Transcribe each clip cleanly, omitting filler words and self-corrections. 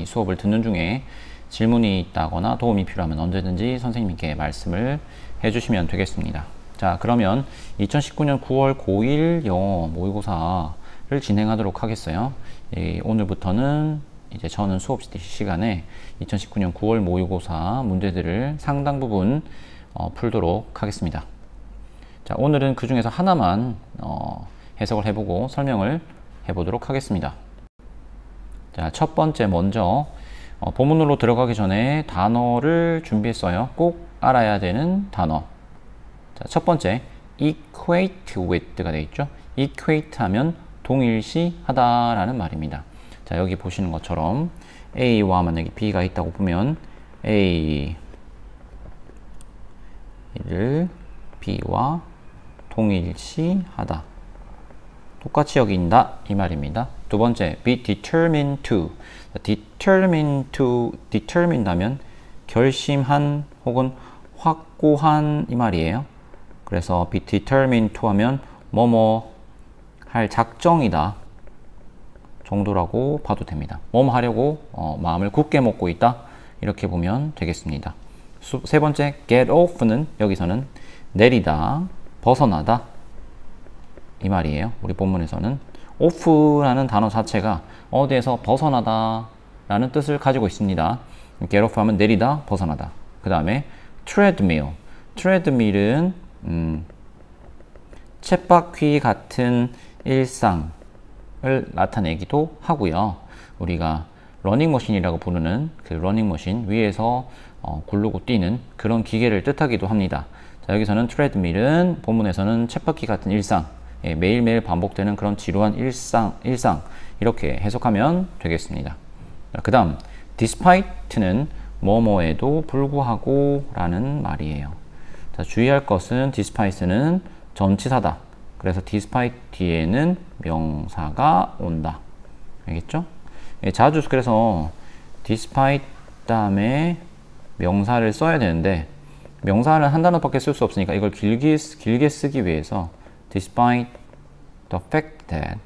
이 수업을 듣는 중에 질문이 있다거나 도움이 필요하면 언제든지 선생님께 말씀을 해주시면 되겠습니다. 자, 그러면 2019년 9월 고1 영어 모의고사를 진행하도록 하겠어요. 오늘부터는 이제 저는 수업 시간에 2019년 9월 모의고사 문제들을 상당 부분 풀도록 하겠습니다. 자, 오늘은 그 중에서 하나만 해석을 해보고 설명을 해보도록 하겠습니다. 자, 첫 번째 먼저 본문으로 들어가기 전에 단어를 준비했어요. 꼭 알아야 되는 단어. 자, 첫 번째 equate with가 되어 있죠. equate 하면 동일시 하다라는 말입니다. 자, 여기 보시는 것처럼 A와 만약에 B가 있다고 보면 A를 B와 동일시하다, 똑같이 여긴다 이 말입니다. 두 번째, be determined to. determined 하면 결심한 혹은 확고한 이 말이에요. 그래서 be determined to 하면 뭐뭐 할 작정이다 정도라고 봐도 됩니다. 뭐뭐 하려고 마음을 굳게 먹고 있다 이렇게 보면 되겠습니다. 세 번째, get off는 여기서는 내리다, 벗어나다 이 말이에요. 우리 본문에서는 off라는 단어 자체가 어디에서 벗어나다 라는 뜻을 가지고 있습니다. get off 하면 내리다, 벗어나다. 그 다음에 treadmill은 쳇바퀴 같은 일상을 나타내기도 하고요. 우리가 러닝머신이라고 부르는 그 러닝머신 위에서 구르고 뛰는 그런 기계를 뜻하기도 합니다. 자, 여기서는 treadmill은 본문에서는 쳇바퀴 같은 일상, 매일매일 반복되는 그런 지루한 일상 이렇게 해석하면 되겠습니다. 그 다음 despite는 뭐뭐에도 불구하고 라는 말이에요. 자, 주의할 것은 despite는 전치사다. 그래서 despite 뒤에는 명사가 온다. 알겠죠? 자주 그래서 despite 다음에 명사를 써야 되는데 명사는 한 단어밖에 쓸 수 없으니까 이걸 길게 쓰기 위해서 despite the fact that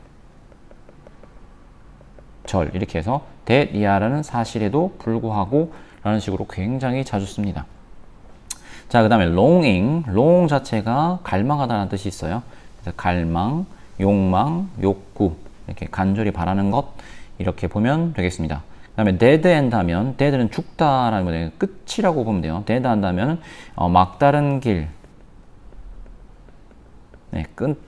이렇게 해서 that 이하라는 사실에도 불구하고 라는 식으로 굉장히 자주 씁니다. 자, 그 다음에 long 자체가 갈망하다는 뜻이 있어요. 그래서 갈망, 욕망, 욕구 이렇게 간절히 바라는 것 이렇게 보면 되겠습니다. 그 다음에 dead end 하면 dead는 죽다라는 거예요. 끝이라고 보면 돼요. dead 한다면 막다른 길,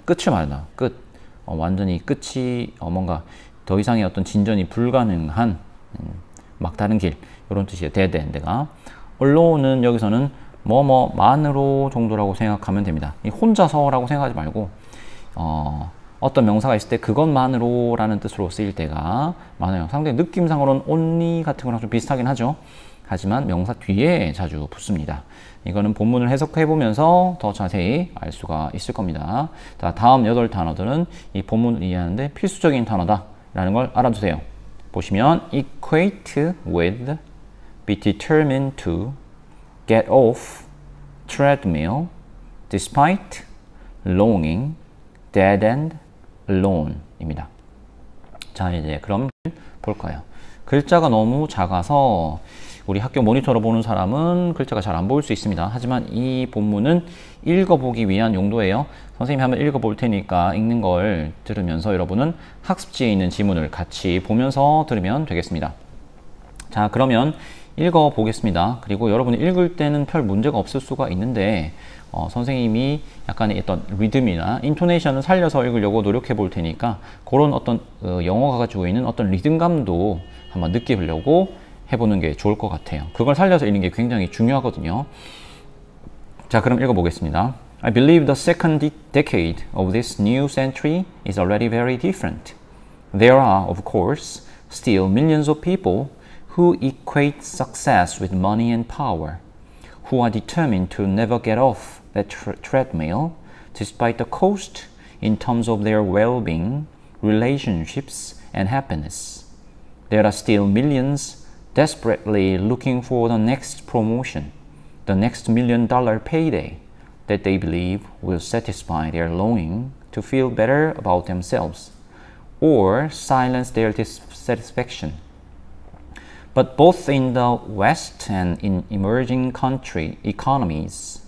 끝을 말한다. 끝. 완전히 끝이 뭔가 더 이상의 어떤 진전이 불가능한 막다른 길 이런 뜻이에요. dead end가. alone은 여기서는 뭐뭐만으로 정도라고 생각하면 됩니다. 혼자서라고 생각하지 말고 어떤 명사가 있을 때 그것만으로 라는 뜻으로 쓰일 때가 많아요. 상당히 느낌상으로는 only 같은 거랑 좀 비슷하긴 하죠. 하지만 명사 뒤에 자주 붙습니다. 이거는 본문을 해석해 보면서 더 자세히 알 수가 있을 겁니다. 자, 다음 8단어들은 이 본문을 이해하는데 필수적인 단어다 라는 걸 알아두세요. 보시면 equate with, be determined to, get off, treadmill, despite, longing, dead end, alone 입니다. 자, 이제 그럼 볼까요? 글자가 너무 작아서 우리 학교 모니터로 보는 사람은 글자가 잘 안 보일 수 있습니다. 하지만 이 본문은 읽어보기 위한 용도예요. 선생님이 한번 읽어볼 테니까 읽는 걸 들으면서 여러분은 학습지에 있는 지문을 같이 보면서 들으면 되겠습니다. 자, 그러면 읽어보겠습니다. 그리고 여러분이 읽을 때는 별 문제가 없을 수가 있는데 선생님이 약간의 어떤 리듬이나 인토네이션을 살려서 읽으려고 노력해 볼 테니까 그런 어떤 영어가 가지고 있는 어떤 리듬감도 한번 느껴보려고 해보는 게 좋을 것 같아요. 그걸 살려서 읽는 게 굉장히 중요하거든요. 자, 그럼 읽어보겠습니다. I believe the second decade of this new century is already very different. There are, of course, still millions of people who equate success with money and power, who are determined to never get off that treadmill, despite the cost in terms of their well-being, relationships, and happiness. There are still millions desperately looking for the next promotion, the next $1 million payday that they believe will satisfy their longing to feel better about themselves or silence their dissatisfaction. But both in the West and in emerging country economies,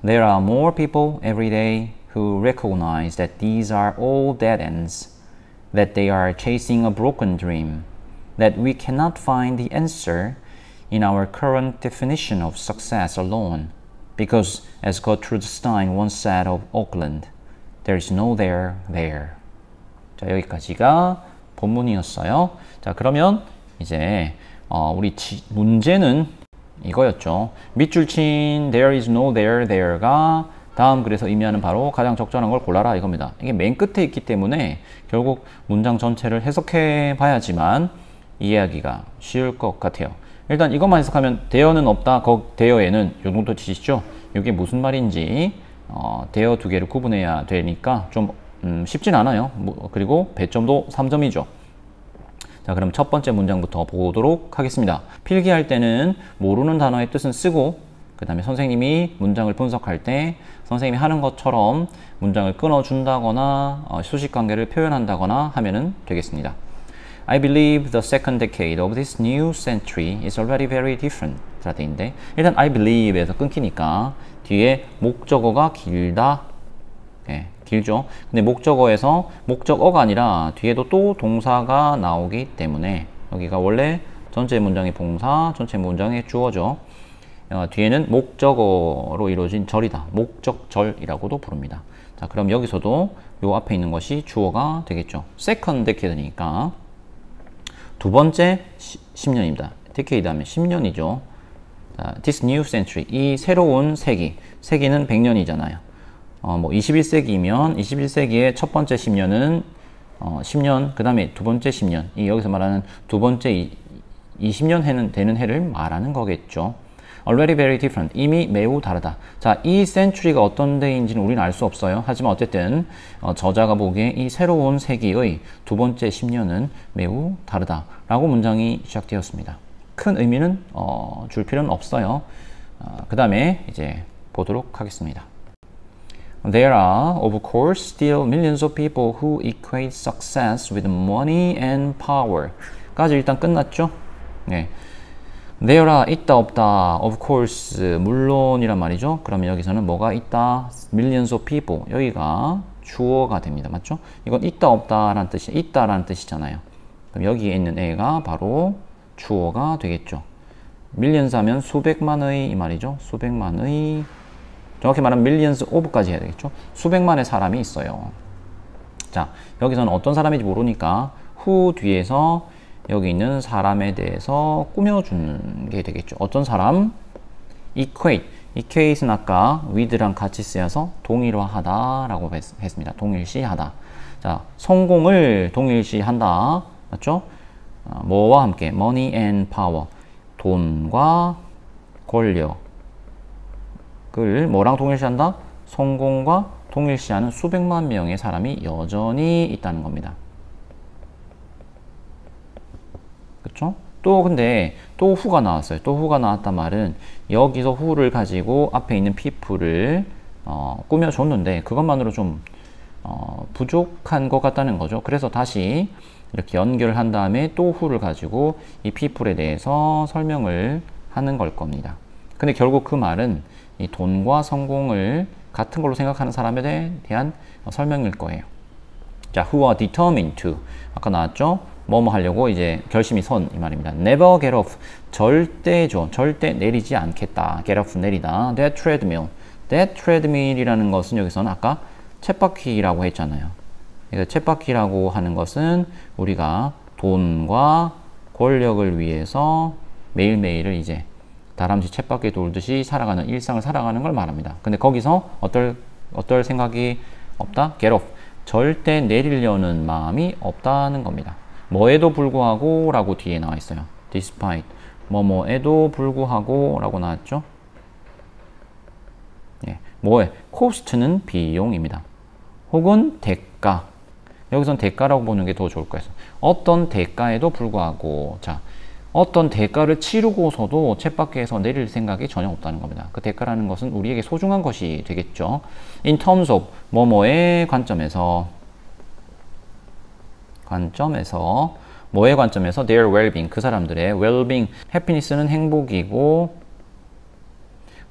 there are more people every day who recognize that these are all dead ends, that they are chasing a broken dream, that we cannot find the answer in our current definition of success alone, because as Gertrude Stein once said of Auckland, there is no there there. 자, 여기까지가 본문이었어요. 자, 그러면 이제 우리 문제는 이거였죠. 밑줄 친 there is no there there가 다음 글에서 의미하는 바로 가장 적절한 걸 골라라 이겁니다. 이게 맨 끝에 있기 때문에 결국 문장 전체를 해석해 봐야지만 이해하기가 쉬울 것 같아요. 일단 이것만 해석하면 대어는 없다. 대어에는 요 정도 치시죠. 이게 무슨 말인지 대어 두 개를 구분해야 되니까 좀 쉽진 않아요. 그리고 배점도 3점이죠. 자, 그럼 첫 번째 문장부터 보도록 하겠습니다. 필기할 때는 모르는 단어의 뜻은 쓰고 그 다음에 선생님이 문장을 분석할 때 선생님이 하는 것처럼 문장을 끊어준다거나 수식관계를 표현한다거나 하면 되겠습니다. I believe the second decade of this new century is already very different. 자, 돼있는데 일단 I believe에서 끊기니까 뒤에 목적어가 길다. 네, 길죠. 근데 목적어에서 목적어가 아니라 뒤에도 또 동사가 나오기 때문에 여기가 원래 전체 문장의 봉사, 전체 문장의 주어죠. 뒤에는 목적어로 이루어진 절이다. 목적절이라고도 부릅니다. 자, 그럼 여기서도 요 앞에 있는 것이 주어가 되겠죠. second decade니까 두 번째 10년입니다. decade 하면 10년이죠. 자, this new century, 이 새로운 세기, 세기는 100년이잖아요. 뭐 21세기이면 21세기의 첫 번째 10년은 10년, 그 다음에 두 번째 10년, 이 여기서 말하는 두 번째 20년 되는 해를 말하는 거겠죠. Already very different, 이미 매우 다르다. 자, 이 century가 어떤 데인지는 우리는 알 수 없어요. 하지만 어쨌든 저자가 보기에 이 새로운 세기의 두 번째 10년은 매우 다르다 라고 문장이 시작되었습니다. 큰 의미는 줄 필요는 없어요. 그 다음에 이제 보도록 하겠습니다. There are, of course, still millions of people who equate success with money and power. 까지 일단 끝났죠? 네. There are, 있다, 없다, of course, 물론이란 말이죠. 그러면 여기서는 뭐가 있다? Millions of people. 여기가 주어가 됩니다. 맞죠? 이건 있다, 없다라는 뜻이, 있다라는 뜻이잖아요. 그럼 여기에 있는 애가 바로 주어가 되겠죠. millions 하면 수백만의 이 말이죠. 수백만의, 정확히 말하면 millions of까지 해야 되겠죠. 수백만의 사람이 있어요. 자, 여기서는 어떤 사람인지 모르니까 who 뒤에서 여기 있는 사람에 대해서 꾸며주는 게 되겠죠. 어떤 사람? equate. equate는 아까 with랑 같이 쓰여서 동일화하다 라고 했습니다. 동일시하다. 자, 성공을 동일시한다. 맞죠? 뭐와 함께? money and power. 돈과 권력을 뭐랑 동일시한다? 성공과 동일시하는 수백만 명의 사람이 여전히 있다는 겁니다. 그쵸? 또 근데 또 who가 나왔어요. 또 who가 나왔단 말은 여기서 who를 가지고 앞에 있는 people을 꾸며줬는데 그것만으로 좀 부족한 것 같다는 거죠. 그래서 다시 이렇게 연결한 다음에 또 who를 가지고 이 people에 대해서 설명을 하는 걸 겁니다. 근데 결국 그 말은 이 돈과 성공을 같은 걸로 생각하는 사람에 대한 설명일 거예요. 자, who are determined to. 아까 나왔죠? 뭐뭐 하려고 이제 결심이 선 이 말입니다. Never get off. 절대죠. 절대 내리지 않겠다. Get off 내리다. That treadmill. That treadmill이라는 것은 여기서는 아까 쳇바퀴라고 했잖아요. 그러니까 쳇바퀴라고 하는 것은 우리가 돈과 권력을 위해서 매일매일을 이제 다람쥐 쳇바퀴 돌듯이 살아가는 일상을 살아가는 걸 말합니다. 근데 거기서 어떨 생각이 없다? Get off. 절대 내리려는 마음이 없다는 겁니다. 뭐에도 불구하고 라고 뒤에 나와 있어요. despite. 뭐뭐에도 불구하고 라고 나왔죠. 예, 뭐에? cost는 비용입니다. 혹은 대가. 여기선 대가라고 보는 게 더 좋을 거예요. 어떤 대가에도 불구하고. 자, 어떤 대가를 치르고서도 쳇바퀴에서 내릴 생각이 전혀 없다는 겁니다. 그 대가라는 것은 우리에게 소중한 것이 되겠죠. In terms of 뭐뭐의 관점에서 뭐의 관점에서? their well-being, 그 사람들의 well-being, happiness는 행복이고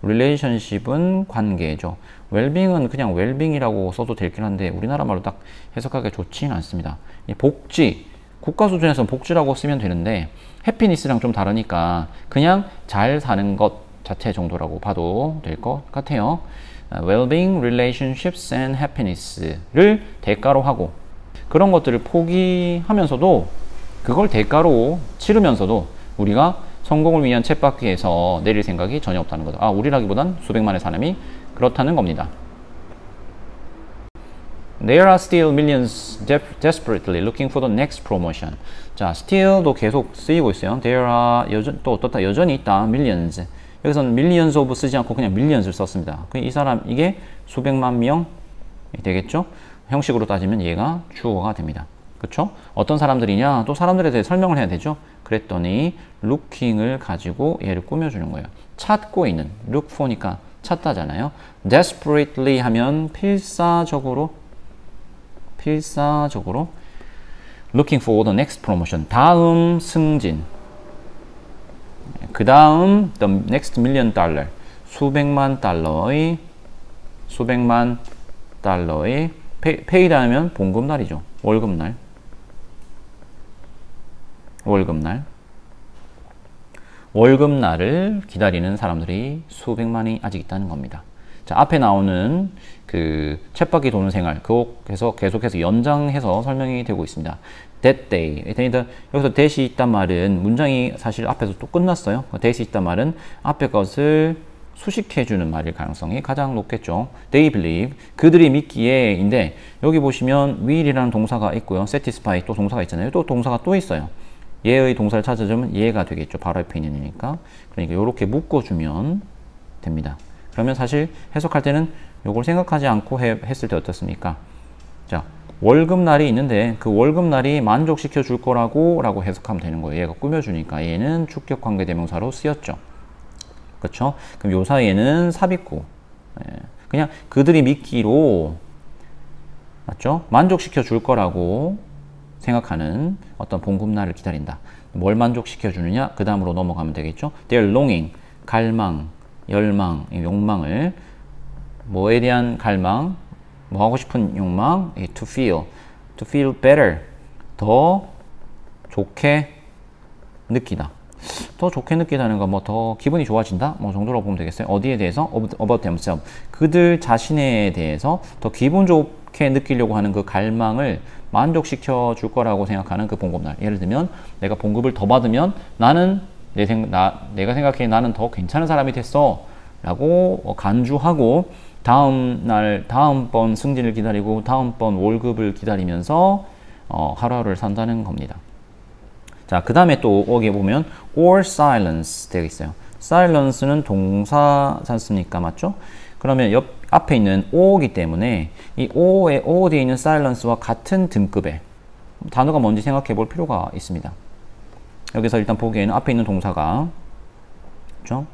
relationship은 관계죠. well-being은 그냥 well-being이라고 써도 되긴 한데 우리나라 말로 딱 해석하기 좋지는 않습니다. 이 복지, 국가 수준에서는 복지라고 쓰면 되는데 happiness랑 좀 다르니까 그냥 잘 사는 것 자체 정도라고 봐도 될 것 같아요. well-being, relationships and happiness를 대가로 하고 그런 것들을 포기하면서도 그걸 대가로 치르면서도 우리가 성공을 위한 쳇바퀴에서 내릴 생각이 전혀 없다는 거죠. 우리라기보단 수백만의 사람이 그렇다는 겁니다. There are still millions desperately looking for the next promotion. 자, still도 계속 쓰이고 있어요. There are 또 어떻다 여전히 있다. millions. 여기서는 millions of 쓰지 않고 그냥 millions를 썼습니다. 이 사람 이게 수백만 명 되겠죠? 형식으로 따지면 얘가 주어가 됩니다. 그렇죠? 어떤 사람들이냐? 또 사람들에 대해 설명을 해야 되죠. 그랬더니 looking을 가지고 얘를 꾸며주는 거예요. 찾고 있는, look for니까 찾다잖아요. desperately 하면 필사적으로 looking for the next promotion, 다음 승진, 그 다음 the next million dollar, 수백만 달러의 paid 하면 봉급날이죠. 월급날을 기다리는 사람들이 수백만이 아직 있다는 겁니다. 자, 앞에 나오는 그 쳇바퀴 도는 생활, 그래서 계속해서 연장해서 설명이 되고 있습니다. That day. 여기서 that이 있단 말은 문장이 사실 앞에서 또 끝났어요. that이 있단 말은 앞에 것을 수식해주는 말일 가능성이 가장 높겠죠. They believe. 그들이 믿기에인데 여기 보시면 will이라는 동사가 있고요. satisfy 또 동사가 있잖아요. 또 동사가 또 있어요. 얘의 동사를 찾아주면 얘가 되겠죠. 바로 옆에 있는 얘니까. 그러니까 이렇게 묶어주면 됩니다. 그러면 사실 해석할 때는 이걸 생각하지 않고 했을 때 어떻습니까? 자, 월급날이 있는데 그 월급날이 만족시켜 줄 거라고 해석하면 되는 거예요. 얘가 꾸며주니까 얘는 주격 관계대명사로 쓰였죠. 그렇죠? 그럼 요 사이에는 삽입구. 그냥 그들이 믿기로 맞죠? 만족시켜 줄 거라고 생각하는 어떤 봉급날을 기다린다. 뭘 만족시켜 주느냐? 그 다음으로 넘어가면 되겠죠? Their longing, 갈망, 열망, 욕망을 뭐에 대한 갈망, 뭐 하고 싶은 욕망, to feel better, 더 좋게 느끼다. 더 좋게 느끼다는 거, 뭐 더 기분이 좋아진다? 뭐 정도로 보면 되겠어요. 어디에 대해서? about themselves. 그들 자신에 대해서 더 기분 좋게 느끼려고 하는 그 갈망을 만족시켜 줄 거라고 생각하는 그 봉급날. 예를 들면 내가 봉급을 더 받으면 나는 내가 생각해 나는 더 괜찮은 사람이 됐어 라고 간주하고 다음번 승진을 기다리고 다음번 월급을 기다리면서 하루하루를 산다는 겁니다. 자, 그 다음에 또 여기 보면 or silence 되어 있어요. silence는 동사지 않습니까? 맞죠? 그러면 앞에 있는 o이기 때문에 이 o에 o 되어 있는 silence와 같은 등급의 단어가 뭔지 생각해 볼 필요가 있습니다. 여기서 일단 보기에는 앞에 있는 동사가 그렇죠?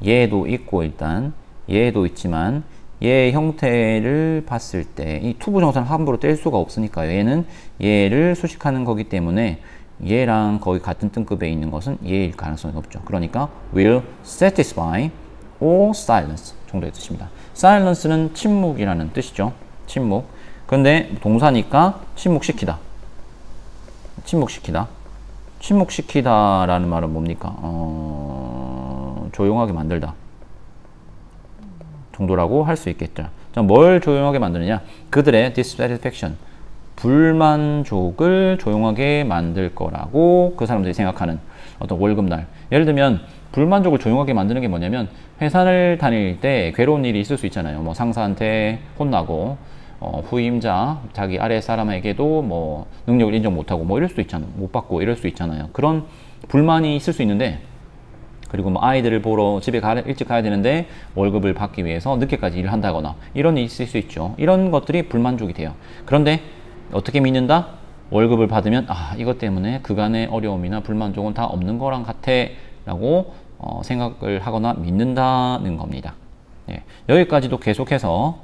얘도 있고 일단 얘도 있지만 얘의 형태를 봤을 때 이 투부정사는 함부로 뗄 수가 없으니까요. 얘는 얘를 수식하는 거기 때문에 얘랑 거의 같은 등급에 있는 것은 얘일 가능성이 높죠. 그러니까 will satisfy or silence 정도의 뜻입니다. silence는 침묵이라는 뜻이죠. 침묵. 그런데 동사니까 침묵시키다. 침묵시키다라는 말은 뭡니까? 조용하게 만들다 정도라고 할 수 있겠죠. 자, 뭘 조용하게 만드느냐? 그들의 dissatisfaction, 불만족을 조용하게 만들 거라고 그 사람들이 생각하는 어떤 월급날. 예를 들면 불만족을 조용하게 만드는 게 뭐냐면 회사를 다닐 때 괴로운 일이 있을 수 있잖아요. 뭐 상사한테 혼나고 후임자, 자기 아래 사람에게도 뭐 능력을 인정 못하고 뭐 이럴 수도 있잖아요. 못 받고 이럴 수 있잖아요. 그런 불만이 있을 수 있는데 그리고 뭐 아이들을 보러 집에 일찍 가야 되는데 월급을 받기 위해서 늦게까지 일을 한다거나 이런 일이 있을 수 있죠. 이런 것들이 불만족이 돼요. 그런데 어떻게 믿는다? 월급을 받으면 이것 때문에 그간의 어려움이나 불만족은 다 없는 거랑 같아 라고 생각을 하거나 믿는다는 겁니다. 여기까지도 계속해서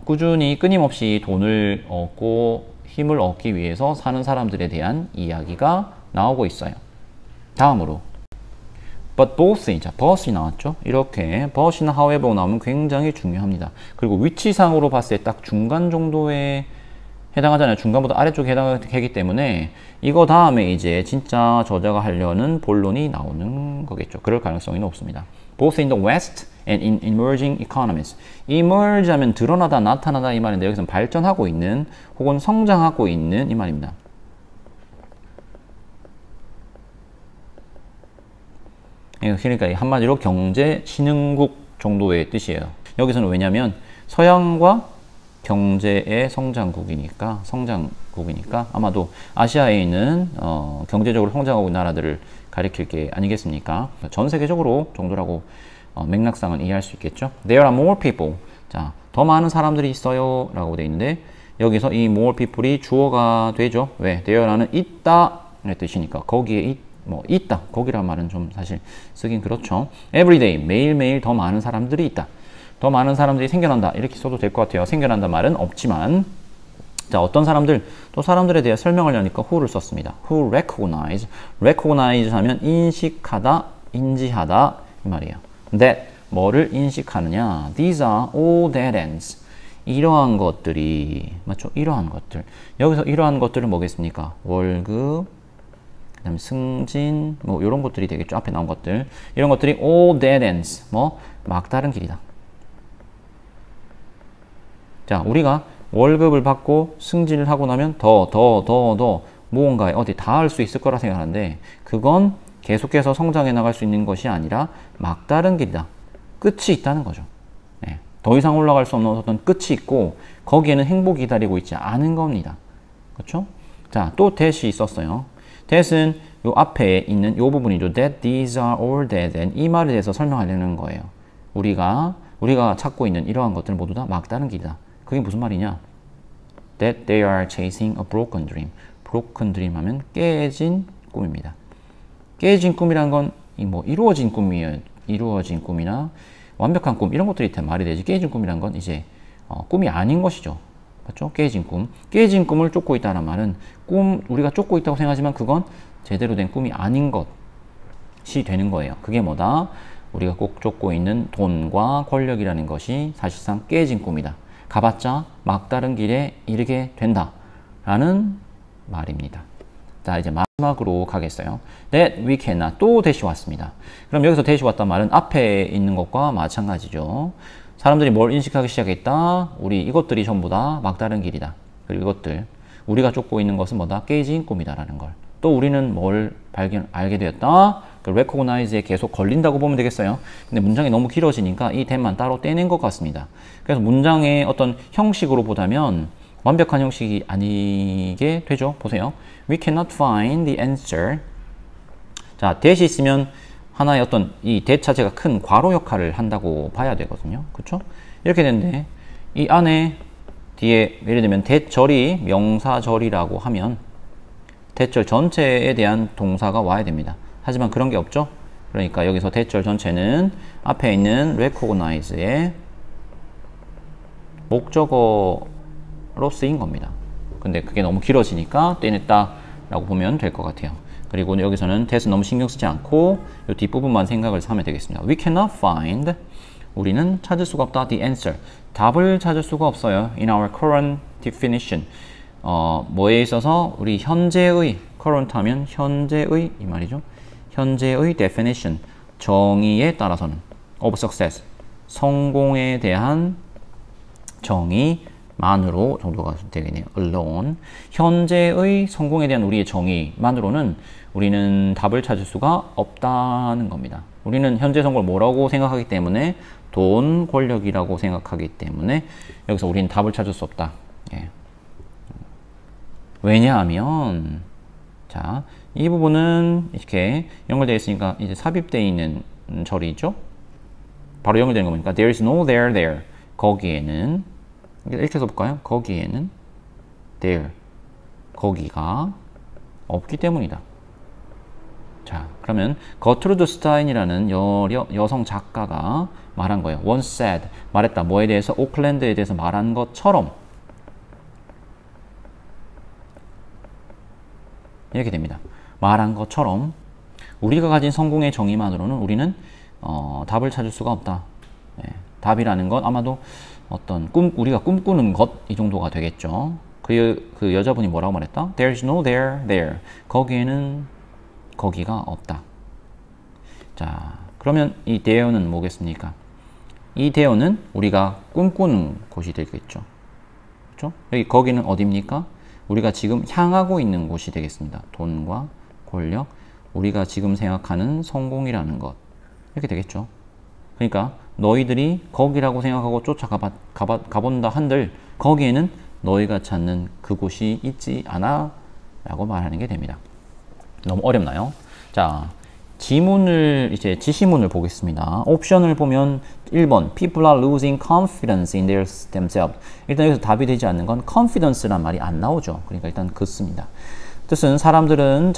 꾸준히 끊임없이 돈을 얻고 힘을 얻기 위해서 사는 사람들에 대한 이야기가 나오고 있어요. 다음으로 but both이, 자, but이 나왔죠. 이렇게 but이나 however 나오면 굉장히 중요합니다. 그리고 위치상으로 봤을 때 딱 중간 정도에 해당하잖아요. 중간보다 아래쪽에 해당하기 때문에 이거 다음에 이제 진짜 저자가 하려는 본론이 나오는 거겠죠. 그럴 가능성이 높습니다. Both in the West and in emerging economies. emerge 하면 드러나다, 나타나다 이 말인데 여기서는 발전하고 있는 혹은 성장하고 있는 이 말입니다. 그러니까 한마디로 경제 신흥국 정도의 뜻이에요. 여기서는 왜냐하면 서양과 경제의 성장국이니까 아마도 아시아에 있는 경제적으로 성장하고 있는 나라들을 가리킬 게 아니겠습니까? 전 세계적으로 정도라고 맥락상은 이해할 수 있겠죠. There are more people. 자, 더 많은 사람들이 있어요 라고 되어 있는데 여기서 이 more people이 주어가 되죠. 왜? There라는 있다 의 뜻이니까 거기에 있다. 거기란 말은 좀 사실 쓰긴 그렇죠. Everyday, 매일매일 더 많은 사람들이 있다. 더 많은 사람들이 생겨난다. 이렇게 써도 될 것 같아요. 생겨난다 말은 없지만 자, 어떤 사람들, 또 사람들에 대해 설명을 하니까 who를 썼습니다. Who recognize. recognize 하면 인식하다, 인지하다 이 말이에요. That, 뭐를 인식하느냐. These are all dead ends. 이러한 것들이, 맞죠? 이러한 것들. 여기서 이러한 것들은 뭐겠습니까? 월급, 그 다음에 승진, 뭐 이런 것들이 되겠죠. 앞에 나온 것들. 이런 것들이 all dead ends. 뭐 막다른 길이다. 자, 우리가 월급을 받고 승진을 하고 나면 더 무언가에 어디 닿을 수 있을 거라 생각하는데 그건 계속해서 성장해 나갈 수 있는 것이 아니라 막다른 길이다. 끝이 있다는 거죠. 네. 더 이상 올라갈 수 없는 어떤 끝이 있고 거기에는 행복이 기다리고 있지 않은 겁니다. 그렇죠? 자, 또 that이 있었어요. that은 요 앞에 있는 요 부분이죠. That these are all dead and 이 말에 대해서 설명하려는 거예요. 우리가 찾고 있는 이러한 것들은 모두 다 막다른 길이다. 그게 무슨 말이냐? That they are chasing a broken dream. broken dream 하면 깨진 꿈입니다. 깨진 꿈이란 건 이루어진 꿈이에요. 이루어진 꿈이나 완벽한 꿈 이런 것들이 말이 되지. 깨진 꿈이란 건 이제 꿈이 아닌 것이죠. 맞죠? 깨진 꿈. 깨진 꿈을 쫓고 있다는 말은 우리가 쫓고 있다고 생각하지만 그건 제대로 된 꿈이 아닌 것이 되는 거예요. 그게 뭐다? 우리가 꼭 쫓고 있는 돈과 권력이라는 것이 사실상 깨진 꿈이다. 가봤자 막다른 길에 이르게 된다 라는 말입니다. 자, 이제 마지막으로 가겠어요. That we cannot. 또 that이 왔습니다. 그럼 여기서 that이 왔단 말은 앞에 있는 것과 마찬가지죠. 사람들이 뭘 인식하기 시작했다? 우리 이것들이 전부 다 막다른 길이다. 그리고 이것들 우리가 쫓고 있는 것은 뭐다? 깨진 꿈이다 라는 걸. 또 우리는 뭘 알게 되었다? 그 recognize에 계속 걸린다고 보면 되겠어요. 근데 문장이 너무 길어지니까 이 that만 따로 떼낸 것 같습니다. 그래서 문장의 어떤 형식으로 보자면 완벽한 형식이 아니게 되죠. 보세요. We cannot find the answer. 자, that이 있으면 하나의 어떤 이 that 자체가 큰 괄호 역할을 한다고 봐야 되거든요. 그렇죠? 이렇게 되는데 이 안에 뒤에 예를 들면 that절이 명사절이라고 하면 that절 전체에 대한 동사가 와야 됩니다. 하지만 그런 게 없죠. 그러니까 여기서 that절 전체는 앞에 있는 recognize의 목적어로 쓰인 겁니다. 근데 그게 너무 길어지니까 떼냈다 라고 보면 될 것 같아요. 그리고 여기서는 that은 너무 신경 쓰지 않고 이 뒷부분만 생각을 하면 되겠습니다. We cannot find. 우리는 찾을 수가 없다. The answer. 답을 찾을 수가 없어요. In our current definition. 뭐에 있어서 우리 현재의 current 하면 현재의 이 말이죠. 현재의 definition, 정의에 따라서는 of success, 성공에 대한 정의만으로 정도가 되겠네요. alone. 현재의 성공에 대한 우리의 정의만으로는 우리는 답을 찾을 수가 없다는 겁니다. 우리는 현재 성공을 뭐라고 생각하기 때문에 돈, 권력이라고 생각하기 때문에 여기서 우리는 답을 찾을 수 없다. 예. 왜냐하면 자, 이 부분은 이렇게 연결되어 있으니까 이제 삽입되어 있는 절이죠. 바로 연결되는 겁니까? There is no there. 거기에는 이렇게 써볼까요? 거기에는 there. 거기가 없기 때문이다. 자, 그러면 거트루드 스타인이라는 여성 작가가 말한 거예요. Once said. 말했다. 뭐에 대해서? 오클랜드에 대해서 말한 것처럼 이렇게 됩니다. 말한 것처럼 우리가 가진 성공의 정의만으로는 우리는 답을 찾을 수가 없다. 답이라는 건 아마도 어떤 우리가 꿈꾸는 것 이 정도가 되겠죠. 그 여자분이 뭐라고 말했다? There's no there. 거기에는 거기가 없다. 자, 그러면 이 there는 뭐겠습니까? 이 there는 우리가 꿈꾸는 곳이 되겠죠. 그렇죠? 여기 거기는 어디입니까? 우리가 지금 향하고 있는 곳이 되겠습니다. 돈과 권력, 우리가 지금 생각하는 성공이라는 것. 이렇게 되겠죠. 그러니까 너희들이 거기라고 생각하고 가본다 한들 거기에는 너희가 찾는 그곳이 있지 않아 라고 말하는 게 됩니다. 너무 어렵나요? 자, 지시문을 보겠습니다. 옵션을 보면 1번 People are losing confidence in themselves. 일단 여기서 답이 되지 않는 건 confidence란 말이 안 나오죠. 그러니까 일단 긋습니다. 뜻은 사람들은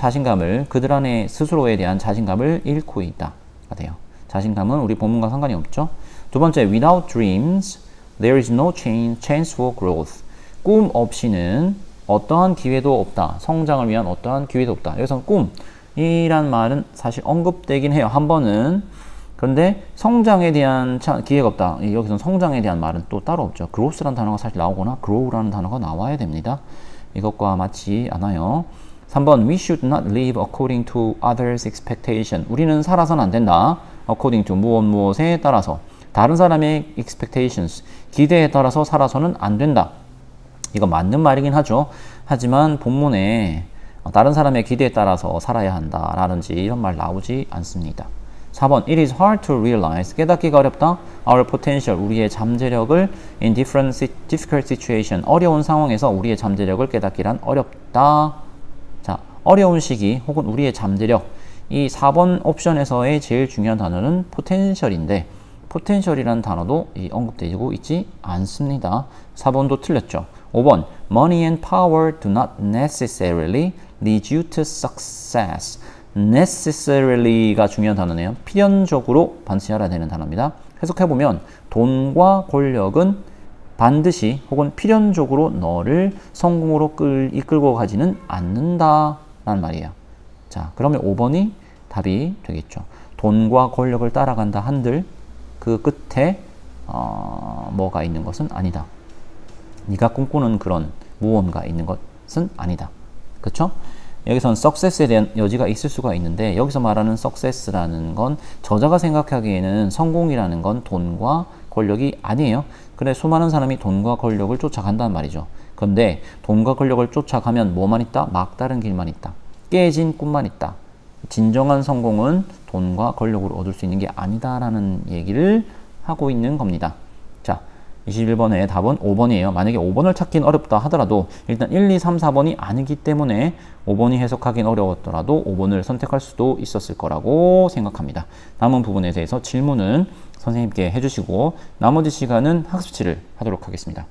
그들 안에 스스로에 대한 자신감을 잃고 있다 가 돼요. 자신감은 우리 본문과 상관이 없죠. 두 번째, without dreams, there is no chance for growth. 꿈 없이는 어떠한 기회도 없다. 성장을 위한 어떠한 기회도 없다. 여기서 꿈이란 말은 사실 언급되긴 해요. 한 번은. 그런데 성장에 대한 기회가 없다. 여기서 성장에 대한 말은 또 따로 없죠. growth라는 단어가 사실 나오거나 grow라는 단어가 나와야 됩니다. 이것과 맞지 않아요. 3번, we should not live according to others' expectation. 우리는 살아서는 안 된다. according to 무엇에 따라서 다른 사람의 expectations, 기대에 따라서 살아서는 안 된다. 이거 맞는 말이긴 하죠. 하지만 본문에 다른 사람의 기대에 따라서 살아야 한다라든지 이런 말 나오지 않습니다. 4번, it is hard to realize, 깨닫기가 어렵다. our potential, 우리의 잠재력을 in difficult situation, 어려운 상황에서 우리의 잠재력을 깨닫기란 어렵다. 자, 어려운 시기 혹은 우리의 잠재력, 이 4번 옵션에서의 제일 중요한 단어는 potential인데 potential이라는 단어도 언급되고 있지 않습니다. 4번도 틀렸죠. 5번, money and power do not necessarily lead you to success. necessarily가 중요한 단어네요. 필연적으로 반드시 알아야 되는 단어입니다. 해석해보면 돈과 권력은 반드시 혹은 필연적으로 너를 성공으로 이끌고 가지는 않는다 라는 말이에요. 자, 그러면 5번이 답이 되겠죠. 돈과 권력을 따라간다 한들 그 끝에 뭐가 있는 것은 아니다. 네가 꿈꾸는 그런 무언가 있는 것은 아니다. 그렇죠? 여기선 success에 대한 여지가 있을 수가 있는데 여기서 말하는 success라는 건 저자가 생각하기에는 성공이라는 건 돈과 권력이 아니에요. 그래, 수많은 사람이 돈과 권력을 쫓아간단 말이죠. 그런데 돈과 권력을 쫓아가면 뭐만 있다? 막다른 길만 있다. 깨진 꿈만 있다. 진정한 성공은 돈과 권력으로 얻을 수 있는 게 아니다라는 얘기를 하고 있는 겁니다. 자, 21번의 답은 5번이에요. 만약에 5번을 찾긴 어렵다 하더라도 일단 1, 2, 3, 4번이 아니기 때문에 5번이 해석하긴 어려웠더라도 5번을 선택할 수도 있었을 거라고 생각합니다. 남은 부분에 대해서 질문은 선생님께 해주시고 나머지 시간은 학습지를 하도록 하겠습니다.